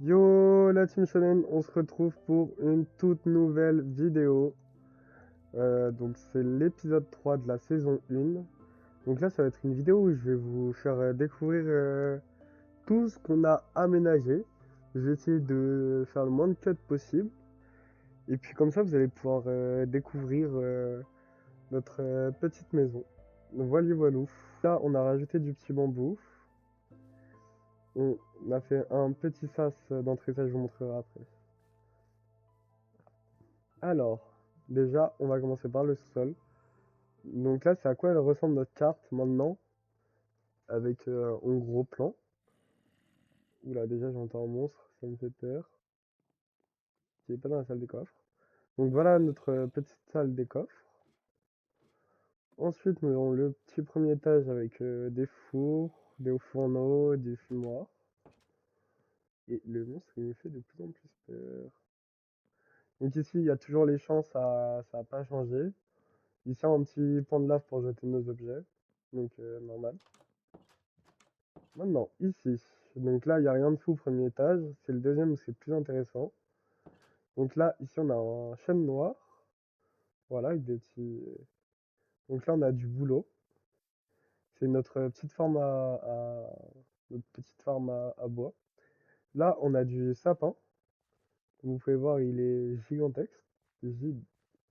Yo la team shonen, on se retrouve pour une toute nouvelle vidéo. Donc c'est l'épisode 3 de la saison 1. Donc là ça va être une vidéo où je vais vous faire découvrir tout ce qu'on a aménagé. Je vais essayer de faire le moins de cuts possible. Et puis comme ça vous allez pouvoir découvrir notre petite maison. Voilà voilou. Là on a rajouté du petit bambou. On a fait un petit sas d'entrée, ça je vous montrerai après. Alors, déjà, on va commencer par le sol. Donc là, c'est à quoi elle ressemble notre carte maintenant, avec un gros plan. Oula, déjà, j'entends un monstre, ça me fait peur. Qui est pas dans la salle des coffres. Donc voilà notre petite salle des coffres. Ensuite, nous avons le petit premier étage avec des fours, des fourneaux, des fumoirs. Et le monstre, il me fait de plus en plus peur. Donc ici, il y a toujours les champs, ça n'a pas changé. Ici, un petit point de lave pour jeter nos objets. Donc normal. Maintenant, ici. Donc là, il n'y a rien de fou au premier étage. C'est le deuxième où c'est plus intéressant. Donc là, ici, on a un chêne noir. Voilà, avec des petits. Donc là, on a du bouleau. C'est notre petite farm notre petite farm à bois. Là, on a du sapin. Comme vous pouvez voir, il est gigantesque.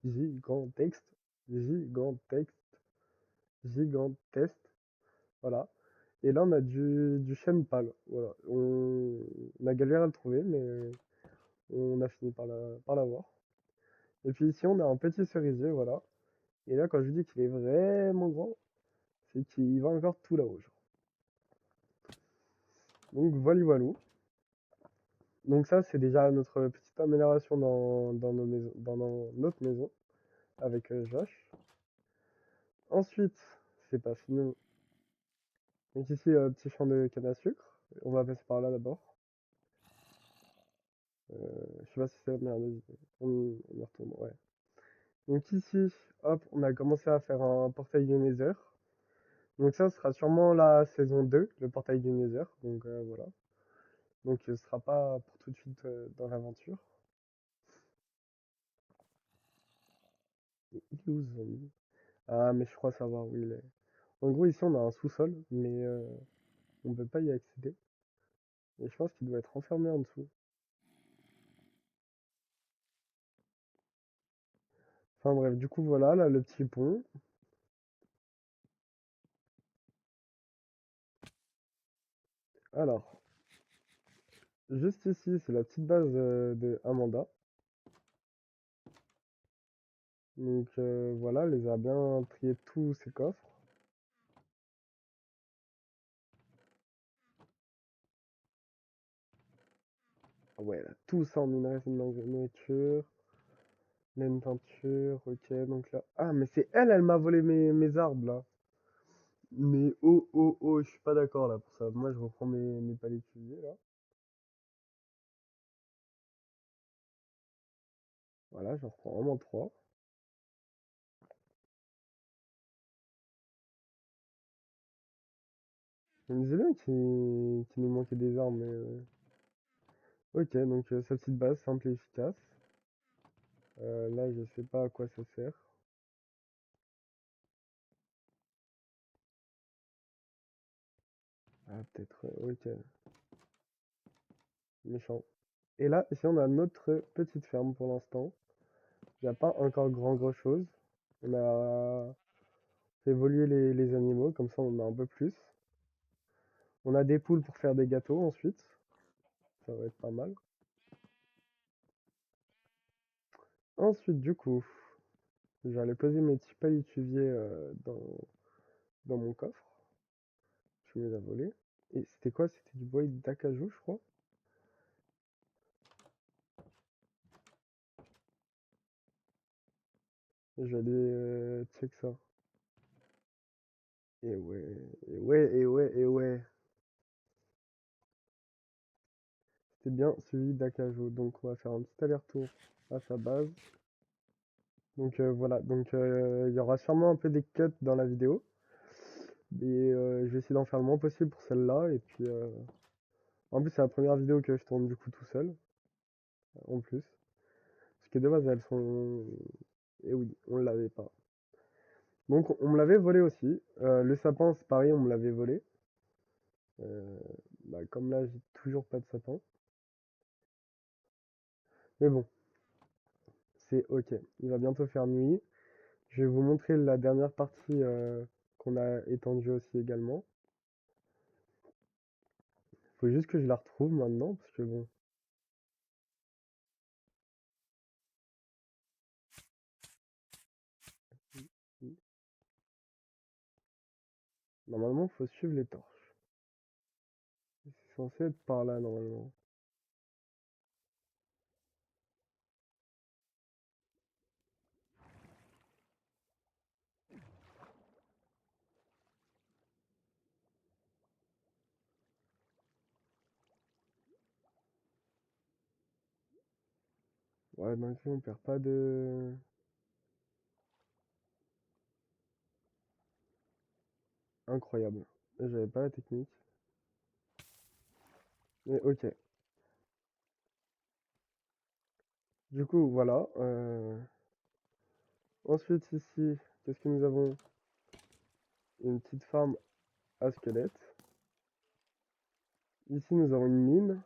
Gigantesque. Gigantesque. Gigantesque. Voilà. Et là, on a du chêne pâle. Voilà. On a galéré à le trouver, mais on a fini par l'avoir. Et puis ici, on a un petit cerisier, voilà. Et là, quand je vous dis qu'il est vraiment grand, c'est qu'il va encore tout là-haut, genre. Donc voilà, voilà. Donc ça, c'est déjà notre petite amélioration dans notre maison avec Josh. Ensuite, c'est pas fini. Donc ici, petit champ de canne à sucre. On va passer par là d'abord. Je sais pas si c'est la merde. On y retourne, ouais. Donc ici, hop, on a commencé à faire un portail du Nether. Donc ça sera sûrement la saison 2, le portail du Nether. Donc voilà. Donc ce sera pas pour tout de suite dans l'aventure. Et il est où ce zombie? Ah mais je crois savoir où il est. En gros ici on a un sous-sol, mais on ne peut pas y accéder. Et je pense qu'il doit être enfermé en dessous. Enfin bref, du coup voilà, là le petit pont. Alors, juste ici, c'est la petite base de Amanda. Donc voilà, elle les a bien trié tous ses coffres. Ah ouais, elle a tout ça en minerai, c'est une nourriture. Laine peinture, ok, donc là. Ah, mais c'est elle, elle m'a volé mes arbres là. Mais oh, oh, oh, je suis pas d'accord là pour ça. Moi, je reprends mes palétuviers là. Voilà, j'en reprends vraiment trois. Je me disais bien qu'il nous manquait des arbres, mais. Ok, donc sa petite base, simple et efficace. Là, je sais pas à quoi ça sert. Ah, peut-être. Ok, méchant. Et là, ici, on a notre petite ferme pour l'instant. Il n'y a pas encore grand chose. On a fait évoluer les animaux, comme ça on a un peu plus. On a des poules pour faire des gâteaux ensuite. Ça va être pas mal. Ensuite, du coup, j'allais poser mes petits palétuviers dans mon coffre. Je me les ai volés. Et c'était quoi? C'était du bois d'acajou, je crois. Je vais aller check ça. Et ouais, et ouais, et ouais, et ouais. C'était bien suivi d'Akajo. Donc on va faire un petit aller-retour à sa base. Donc voilà, donc il y aura sûrement un peu des cuts dans la vidéo. Et je vais essayer d'en faire le moins possible pour celle-là. Et puis en plus c'est la première vidéo que je tourne du coup tout seul. En plus. Parce que de base elles sont. Et oui, on l'avait pas. Donc on me l'avait volé aussi. Le sapin c'est pareil, on me l'avait volé. Euh, Bah, comme là j'ai toujours pas de sapin. Mais bon, c'est ok. Il va bientôt faire nuit. Je vais vous montrer la dernière partie qu'on a étendue aussi également. Faut juste que je la retrouve maintenant, parce que bon. Normalement, faut suivre les torches. C'est censé être par là, normalement. Ouais, donc on perd pas de... Incroyable. J'avais pas la technique. Mais ok. Du coup, voilà. Ensuite, ici, qu'est-ce que nous avons? Une petite farm à squelettes. Ici, nous avons une mine.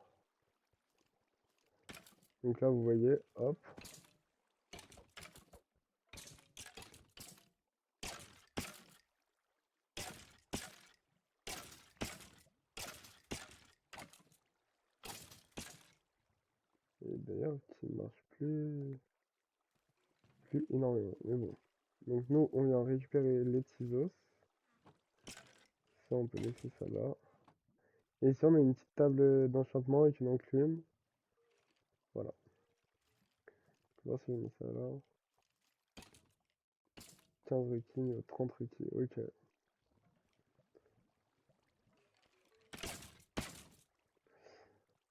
Donc là, vous voyez, hop. Et d'ailleurs, qui marche plus énormément. Mais bon. Donc nous, on vient récupérer les ciseaux. Ça, on peut laisser ça là. Et ici, on a une petite table d'enchantement avec une enclume. Voilà. On va voir si j'ai mis ça là. 15 requins, 30 requins. Ok.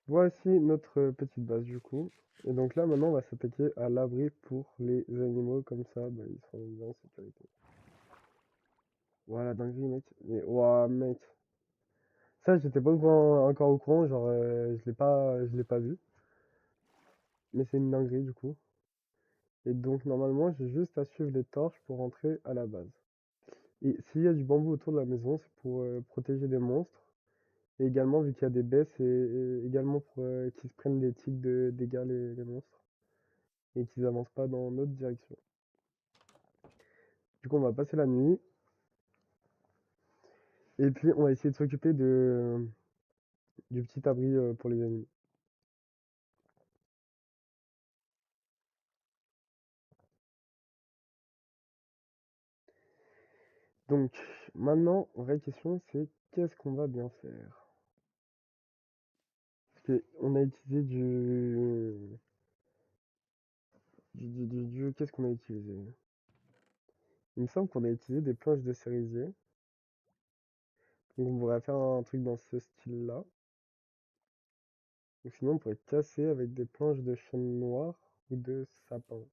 Voici notre petite base du coup. Et donc là, maintenant, on va s'attaquer à l'abri pour les animaux. Comme ça, bah, ils seront bien en sécurité. Voilà, dinguerie, mec. Mais, ouah, mec. Ça, j'étais pas encore au courant. Genre, je l'ai pas vu. Mais c'est une dinguerie du coup. Et donc, normalement, j'ai juste à suivre les torches pour rentrer à la base. Et s'il y a du bambou autour de la maison, c'est pour protéger des monstres. Et également, vu qu'il y a des baies, c'est également pour qu'ils se prennent des tics de dégâts, les monstres. Et qu'ils avancent pas dans notre direction. Du coup, on va passer la nuit. Et puis, on va essayer de s'occuper du petit abri pour les animaux. Donc, maintenant, vraie question, c'est qu'est-ce qu'on va bien faire? Parce qu'on a utilisé qu'est-ce qu'on a utilisé? Il me semble qu'on a utilisé des planches de cerisier. Donc, on pourrait faire un truc dans ce style-là. Ou sinon, on pourrait casser avec des planches de chêne noir ou de sapin.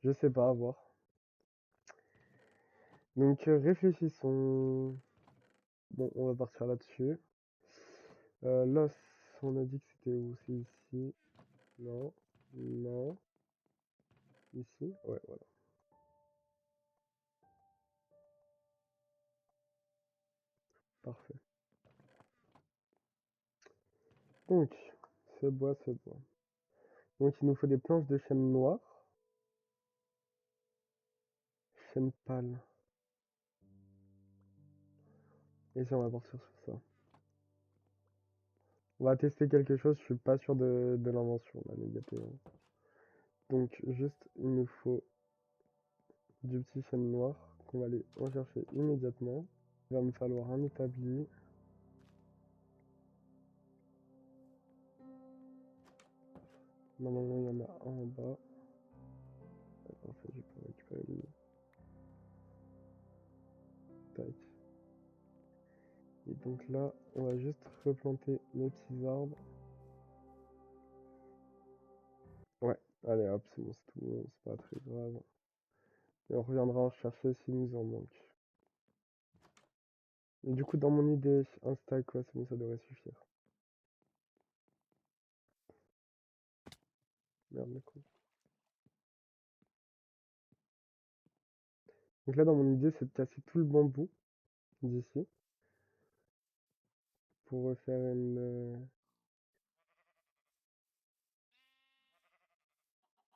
Je sais pas, à voir. Donc, réfléchissons. Bon, on va partir là-dessus. L'os, on a dit que c'était où? C'est ici. Non. Non. Ici. Ouais, voilà. Parfait. Donc, ce bois, ce bois. Donc, il nous faut des planches de chêne noir. Chêne pâle. Et ça, on va partir sur ça. On va tester quelque chose, je suis pas sûr de l'invention, là, les gâtés. Donc, juste, il nous faut du petit chêne noir qu'on va aller rechercher immédiatement. Il va me falloir un établi. Normalement, il y en a un en bas. parfait, je peux récupérer lui. Tac. Et donc là, on va juste replanter mes petits arbres. Ouais, allez hop, c'est bon, c'est tout bon, c'est pas très grave. Et on reviendra en chercher s'il nous en manque. Et du coup, dans mon idée, un stack, ouais, c'est bon, ça devrait suffire. Merde, le coup. Donc là, dans mon idée, c'est de casser tout le bambou d'ici pour refaire une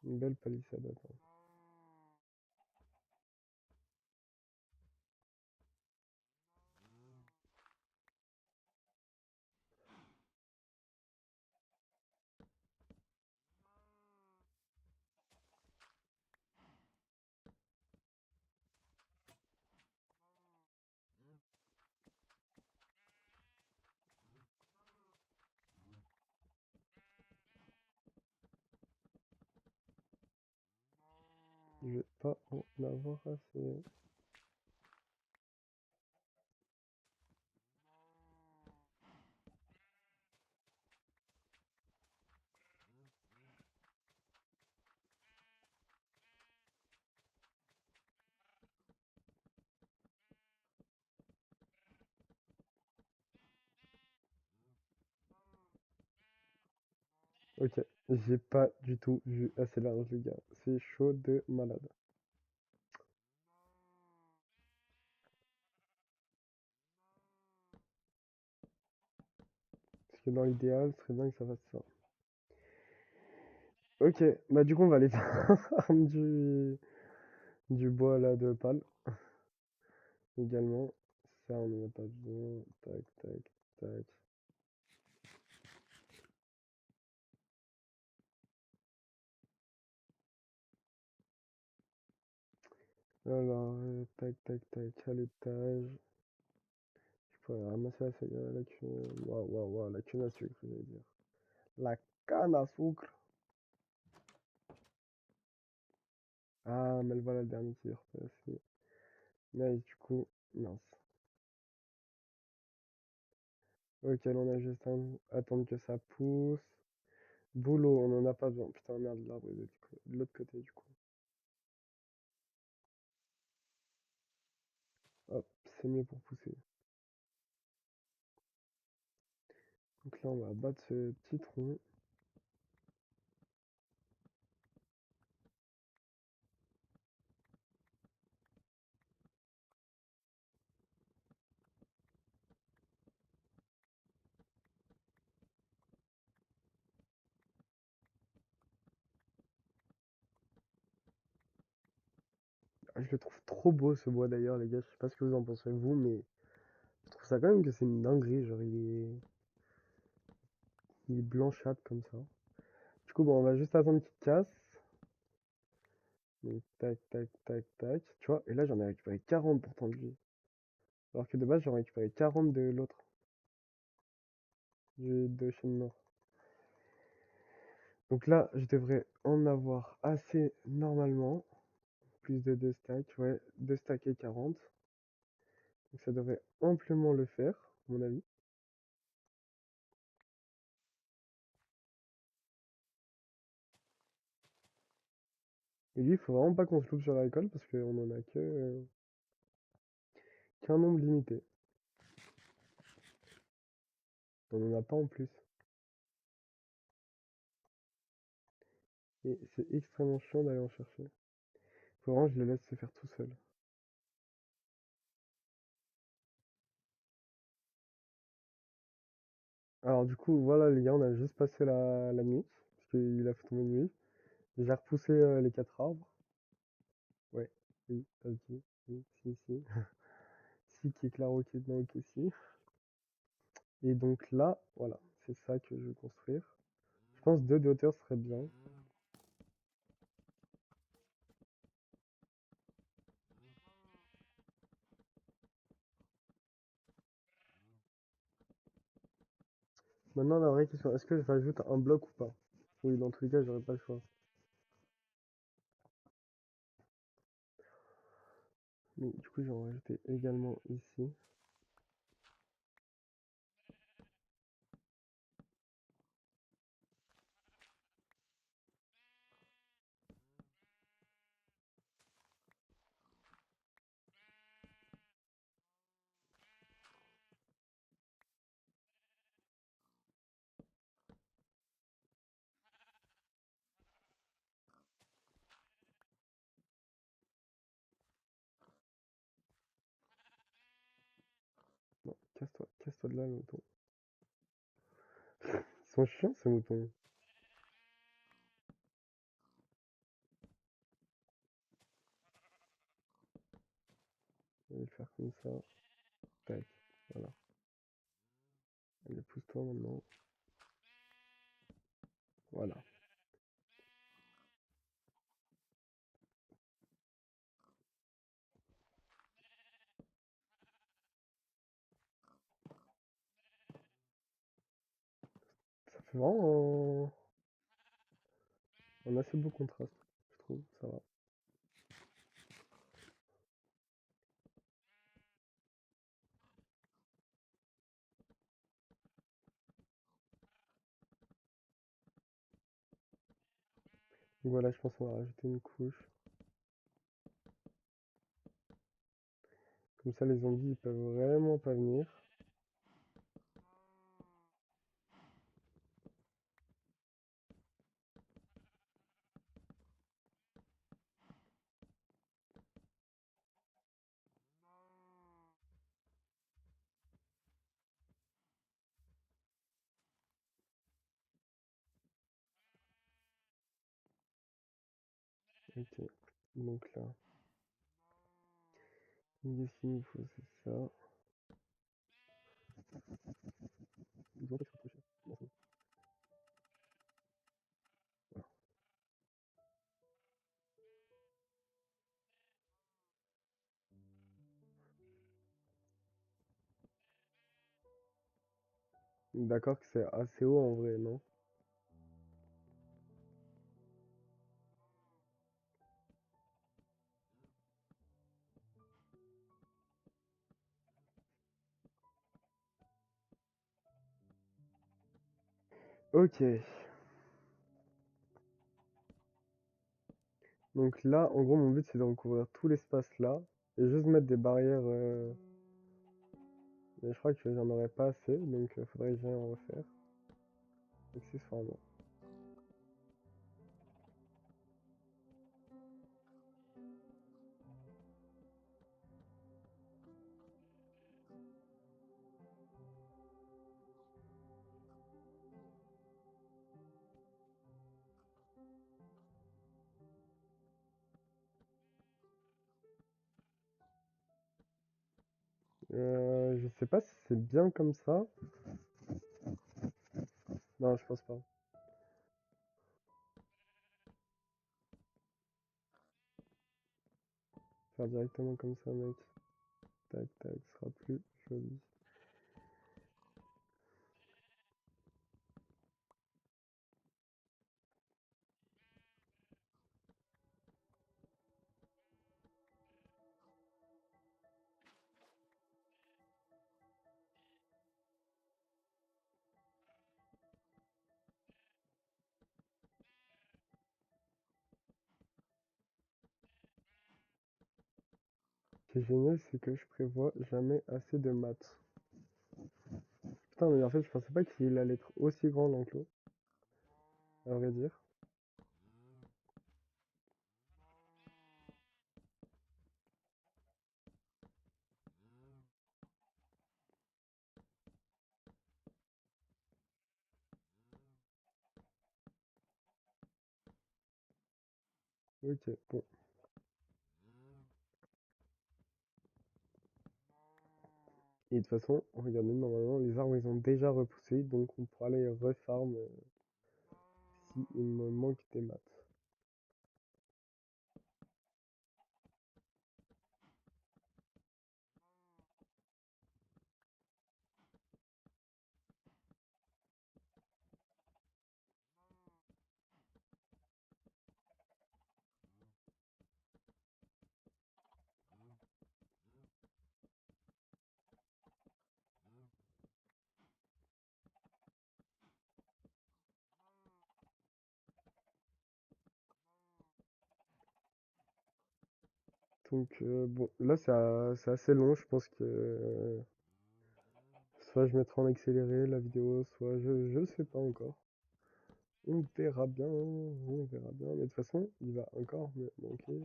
belle palissade. Attends. Je vais pas en avoir assez. Ok, j'ai pas du tout vu assez large, les gars. C'est chaud de malade. Parce que dans l'idéal, ce serait bien que ça fasse ça. Ok, bah du coup, on va aller farm du bois là de pal également. Ça, on n'en a pas besoin. Tac, tac, tac. Alors, tac, tac, tac, à l'étage. Je pourrais ramasser la waouh, waouh, waouh, la canne à sucre, je vais dire. La canne à sucre. Ah, mais voilà le dernier tir. C'est nice, du coup, mince. Ok, là, on a juste à attendre que ça pousse. Boulot, on en a pas besoin. Putain, merde, l'arbre est de l'autre côté, du coup. Hop, c'est mieux pour pousser. Donc là, on va battre ce petit tronc. Ah, je le trouve trop beau ce bois d'ailleurs, les gars. Je sais pas ce que vous en pensez vous, mais je trouve ça quand même que c'est une dinguerie. Genre, il est blanchâtre comme ça. Du coup, bon, on va juste attendre qu'il casse. Donc, tac, tac, tac, tac. Tu vois, et là, j'en ai récupéré 40 pourtant de lui. Alors que de base, j'en ai récupéré 40 de l'autre, de chez le nord. Donc là, je devrais en avoir assez normalement. Plus de 2 stacks, ouais, 2 stacks et 40. Donc ça devrait amplement le faire, à mon avis. Et lui, il faut vraiment pas qu'on se loupe sur la récolte parce qu'on en a qu'un nombre limité. On en a pas en plus. Et c'est extrêmement chiant d'aller en chercher. Faut vraiment que je le laisse se faire tout seul. Alors du coup, voilà les gars, on a juste passé la nuit. Parce qu'il a fait tomber nuit. J'ai repoussé les 4 arbres. Ouais, oui, vas-y. Oui, si, si. Si qui est clair, ok, non, ok, si. Et donc là, voilà, c'est ça que je veux construire. Je pense 2 de hauteur serait bien. Maintenant, la vraie question, est-ce que je rajoute un bloc ou pas? Oui, dans tous les cas, j'aurais pas le choix. Mais du coup, je vais en rajouter également ici. Non, casse-toi de là, le mouton. Ils sont chiants, ces moutons. Je vais le faire comme ça. Tac, voilà. Allez, pousse-toi maintenant. Voilà. Ça fait vraiment un assez beau contraste, je trouve. Ça va. Donc voilà, je pense qu'on va rajouter une couche. Comme ça, les zombies, ils peuvent vraiment pas venir. Ok. Donc là, qu'est-ce qu'il nous faut? C'est ça. Ils ont pas se rapprocher. Bon, c'est bon. Voilà. D'accord que c'est assez haut en vrai, non? Ok. Donc là, en gros, mon but, c'est de recouvrir tout l'espace là. Et juste mettre des barrières. Mais je crois que j'en aurais pas assez. Donc, faudrait que j'aille en refaire. Accessoirement. Je sais pas si c'est bien comme ça. Non, je pense pas. Faire directement comme ça, mec. Tac, tac, ce sera plus joli. Ce qui est génial, c'est que je prévois jamais assez de maths. Putain, mais en fait, je pensais pas qu'il allait être aussi grand l'enclos, à vrai dire. Ok, bon. Et de toute façon, regardez, normalement, les arbres, ils ont déjà repoussé, donc on pourra les refarm si il me manque des maths. Donc bon, là c'est assez long, je pense que soit je mettrai en accéléré la vidéo, soit je sais pas encore. On verra bien, on verra bien. Mais de toute façon, il va encore me manquer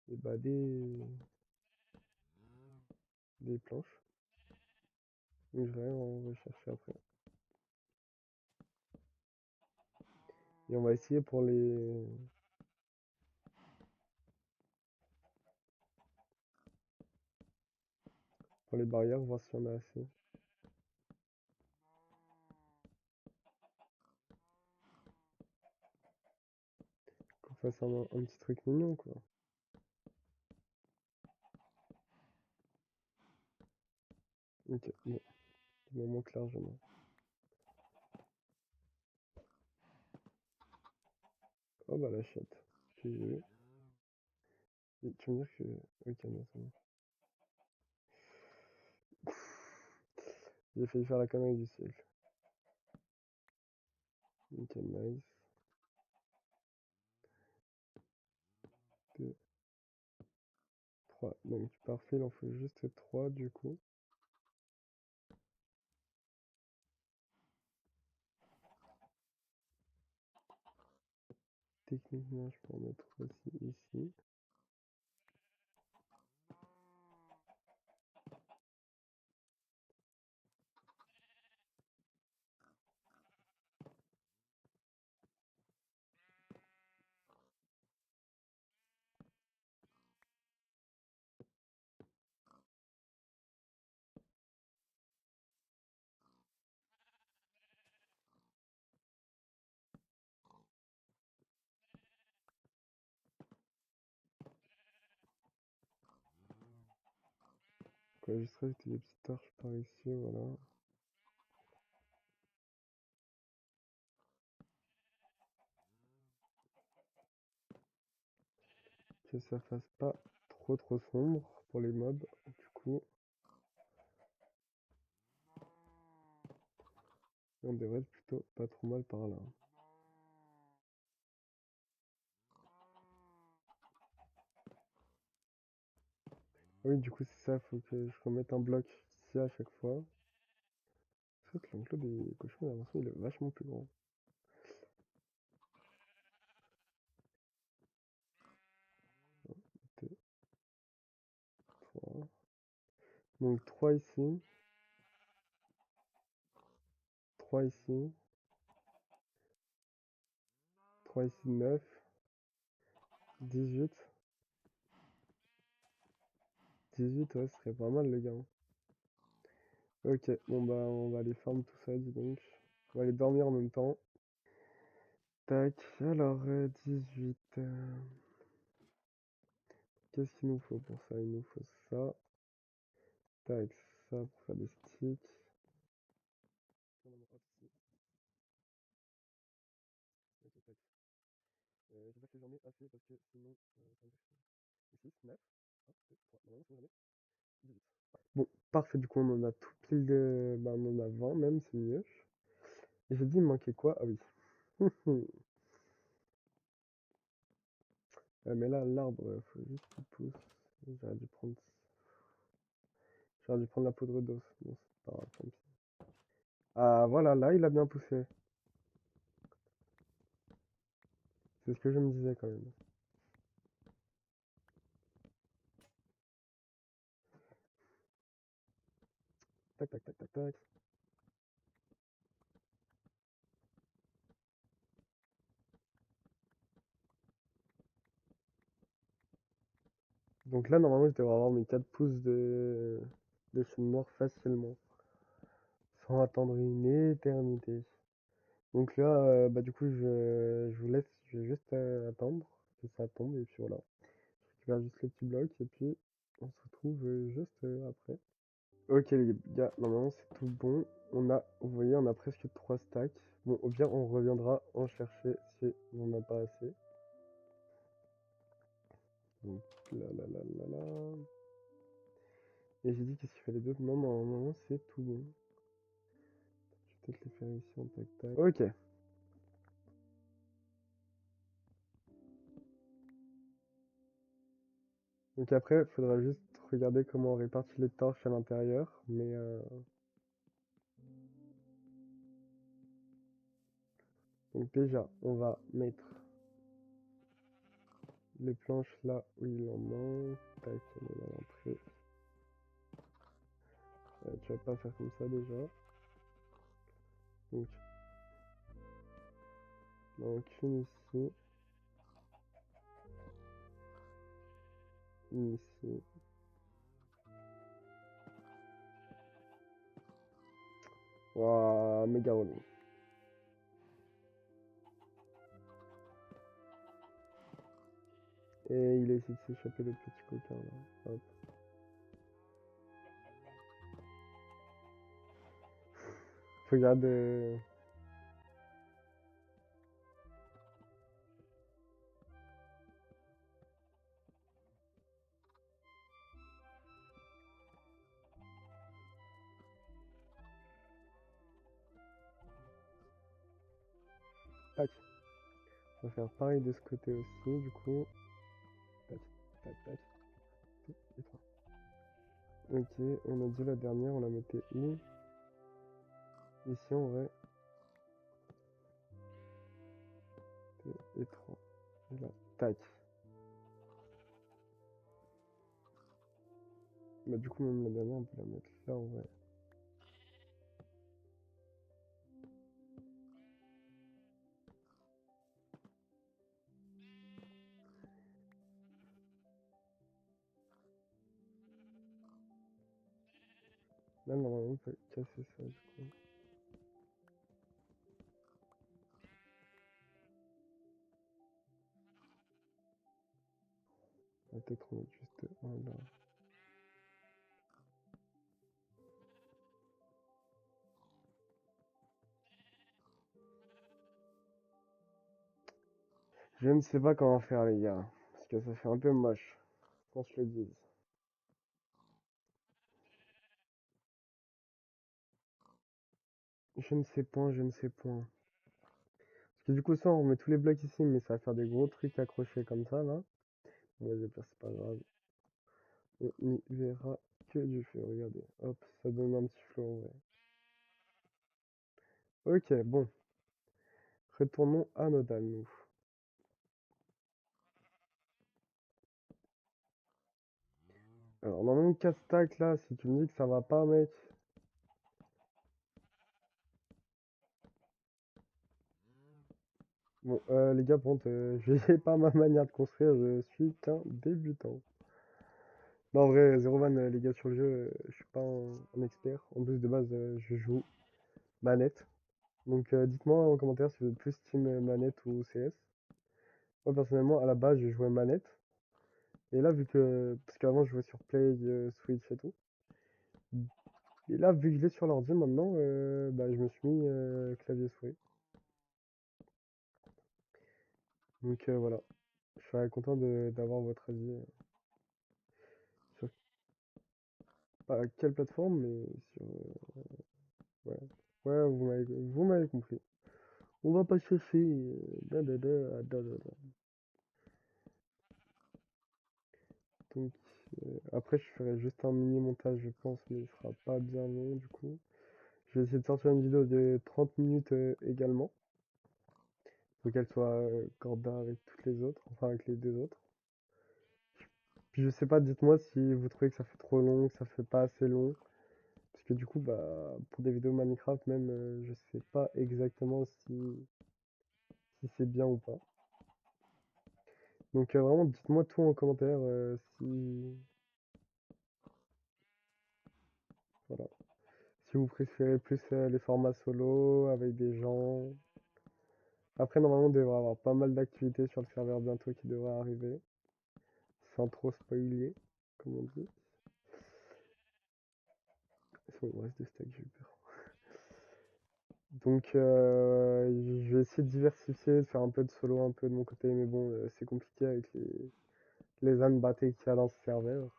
eh bah, des planches. Donc je vais en rechercher après. Et on va essayer pour les barrières, voir s'il y en a assez. Qu'on fasse un petit truc mignon, quoi. Ok, bon, il m'en manque largement. Oh bah la chatte. Que j'ai eu. Et tu veux me dire que... Ok, non, c'est bon. J'ai failli faire la connerie du siècle. Ok, nice. 2, 3. Donc parfait, il en faut juste 3 du coup. Techniquement, je peux en mettre aussi ici. Quoi, juste rajouter des petites torches par ici, voilà. Que ça fasse pas trop sombre pour les mobs. Du coup, on devrait être plutôt pas trop mal par là. Oui, du coup, c'est ça, faut que je remette un bloc ici à chaque fois. C'est vrai que l'enclos des cochons, j'ai l'impression qu'il est vachement plus grand. 2, 3. Donc 3 ici, 3 ici, 3 ici, 9, 18. 18, ouais, ce serait pas mal, les gars. Ok, bon bah, on va aller farm tout ça, dis donc. On va aller dormir en même temps. Tac, alors 18. Qu'est-ce qu'il nous faut pour ça? Il nous faut ça. Tac, ça pour faire des sticks. Non, non, non, hop, ici. Ok, tac. J'espère que j'en ai assez parce que sinon, ça va me faire chier. 6, 9, 1, 2, 3. Normalement, sinon j'en ai 18. Bon, parfait, du coup, on en a tout pile de. Bah, on en a 20 même, c'est mieux. Et j'ai dit, il me manquait quoi? Ah oui. Mais là, l'arbre, faut juste qu'il pousse. J'aurais dû prendre. J'aurais dû prendre la poudre d'os. Bon, c'est pas grave, tant pis. Ah, voilà, là, il a bien poussé. C'est ce que je me disais quand même. Tac, tac, tac, tac, tac. Donc là, normalement, je devrais avoir mes 4 pouces de chêne noir facilement. Sans attendre une éternité. Donc là, bah du coup, je vous laisse, je vais juste attendre que ça tombe et puis voilà. Je récupère juste les petits blocs et puis on se retrouve juste après. Ok les gars, normalement c'est tout bon. Vous voyez, on a presque 3 stacks. Bon, au pire, on reviendra en chercher si on n'en a pas assez. Donc là, là, là, là, là. Et j'ai dit qu'est-ce qu'il fallait d'autre? Non, normalement c'est tout bon. Je vais peut-être les faire ici en tac tac. Ok. Donc après, il faudra juste regarder comment on répartit les torches à l'intérieur. Mais donc déjà, on va mettre les planches là où il en manque. Tac, on est à l'entrée. Tu vas pas faire comme ça déjà. Donc, il en manque une ici. Une ici. Waouh, méga relou. Et il a essayé de s'échapper le petit coquin là. Hop. Regarde. Tac. On va faire pareil de ce côté aussi, du coup. Tac, tac, tac. Et trois. Ok, on a dit la dernière, on la mettait où? Ici en vrai. Et 3. Et là, tac. Bah du coup même la dernière on peut la mettre là en vrai. Là normalement on peut casser ça du coup. On va peut-être en mettre juste un là. Je ne sais pas comment faire les gars. Parce que ça fait un peu moche. Qu'on se le dise. Je ne sais point, je ne sais point. Parce que du coup ça on met tous les blocs ici mais ça va faire des gros trucs accrochés comme ça là. Bon vas-y c'est pas grave. On n'y verra que du feu, regardez. Hop, ça donne un petit flow en vrai. Ok, bon. Retournons à nos dalles, nous. Alors, dans mon casse-tac, là, si tu me dis que ça va pas, mec. Bon, les gars, par contre, j'ai pas ma manière de construire, je suis qu'un débutant. Non, en vrai, zéro van, les gars, sur le jeu, je suis pas un expert. En plus, de base, je joue manette. Donc, dites-moi en commentaire si vous êtes plus team manette ou CS. Moi, personnellement, à la base, je jouais manette. Et là, vu que. Parce qu'avant, je jouais sur Play, Switch et tout. Et là, vu que je l'ai sur l'ordi maintenant, bah, je me suis mis clavier-souris. Donc voilà, je serais content d'avoir votre avis sur pas quelle plateforme, mais sur... ouais, ouais, vous m'avez compris. On va pas chercher... Donc après, je ferai juste un mini montage, je pense, mais il sera pas bien long du coup. Je vais essayer de sortir une vidéo de 30 minutes également. Faut qu'elle soit corda avec toutes les autres, enfin avec les deux autres. Puis je sais pas, dites-moi si vous trouvez que ça fait trop long, que ça fait pas assez long. Parce que du coup, bah, pour des vidéos Minecraft même, je sais pas exactement si c'est bien ou pas. Donc vraiment, dites-moi tout en commentaire si... Voilà. Si vous préférez plus les formats solo, avec des gens. Après, normalement, on devrait avoir pas mal d'activités sur le serveur bientôt qui devraient arriver. Sans trop spoiler, comme on dit. C'est bon, il me reste 2 stacks, j'ai eu peur. Donc, je vais essayer de diversifier, de faire un peu de solo, un peu de mon côté, mais bon, c'est compliqué avec les ânes battés qu'il y a dans ce serveur.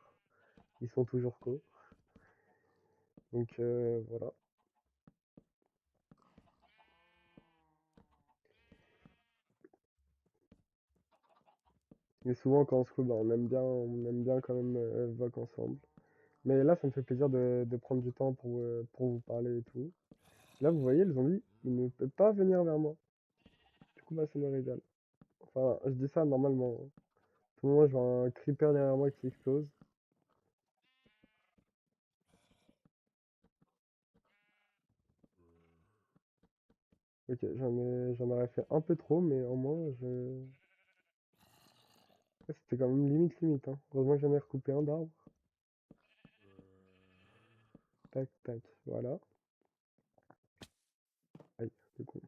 Ils sont toujours co. Donc, voilà. Et souvent, quand on se couple, bah, on aime bien quand même vogue ensemble. Mais là, ça me fait plaisir de prendre du temps pour vous parler et tout. Là, vous voyez, le zombie, il ne peut pas venir vers moi. Du coup, bah, ça me régale. Enfin, je dis ça normalement, hein. Tout le moment, je vois un creeper derrière moi qui explose. Ok, j'en aurais fait un peu trop, mais au moins, ouais, c'était quand même limite, hein. Heureusement que j'en ai recoupé un d'arbre. Tac, tac, voilà. Aïe, c'est con.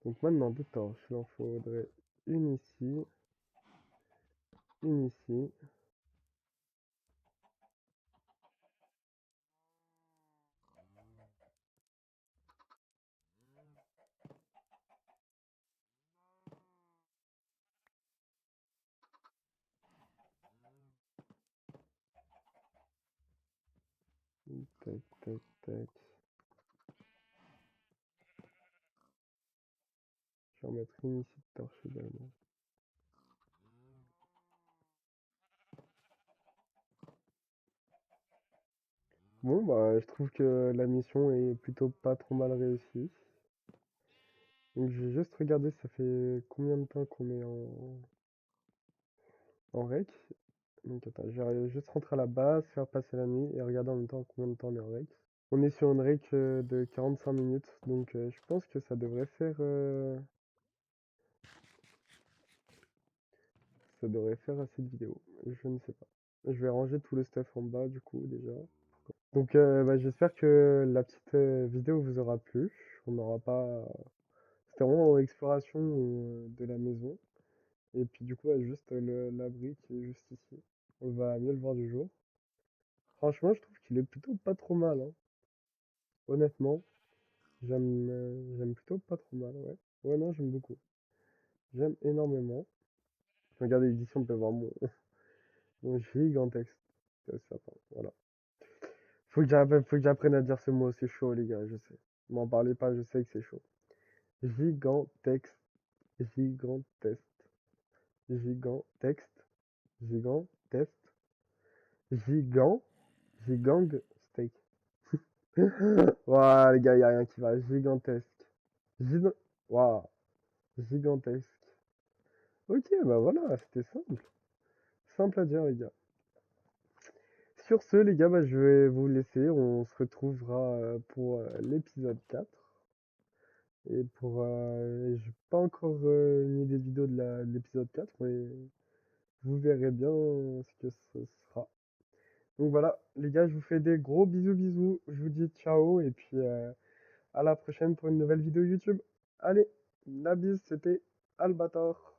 Donc maintenant, deux torches. Il en faudrait une ici, une ici. Tac, tac, tac. Je vais en mettre une ici de torche également. Bon, bah, je trouve que la mission est plutôt pas trop mal réussie. Donc, je vais juste regarder, ça fait combien de temps qu'on est en rec. Donc, attends, je vais juste rentrer à la base, faire passer la nuit et regarder en même temps combien de temps on est en rec. On est sur une rec de 45 minutes, donc je pense que ça devrait faire assez de vidéos. Je ne sais pas. Je vais ranger tout le stuff en bas du coup déjà. Donc bah, j'espère que la petite vidéo vous aura plu. On n'aura pas. C'était vraiment exploration de la maison. Et puis du coup, bah, juste l'abri qui est juste ici. On va mieux le voir du jour. Franchement, je trouve qu'il est plutôt pas trop mal, hein. Honnêtement, j'aime plutôt pas trop mal, ouais. Ouais, non, j'aime beaucoup. J'aime énormément. Regardez ici, on peut voir mon gigantesque sapin. Voilà. Faut que j'apprenne à dire ce mot, c'est chaud, les gars, je sais. M'en parlez pas, je sais que c'est chaud. Gigantexte, gigantesque, gigantexte, gigantesque, gigant, gigant steak. Waouh, les gars, y a rien qui va. Gigantesque. Gino... Waouh, gigantesque. Ok, bah voilà, c'était simple. Simple à dire, les gars. Sur ce, les gars, bah, je vais vous laisser. On se retrouvera pour l'épisode 4. Et pour. J'ai pas encore une idée de vidéo de l'épisode 4, mais vous verrez bien ce que ce sera. Donc voilà, les gars, je vous fais des gros bisous. Je vous dis ciao et puis à la prochaine pour une nouvelle vidéo YouTube. Allez, la bise, c'était Albator.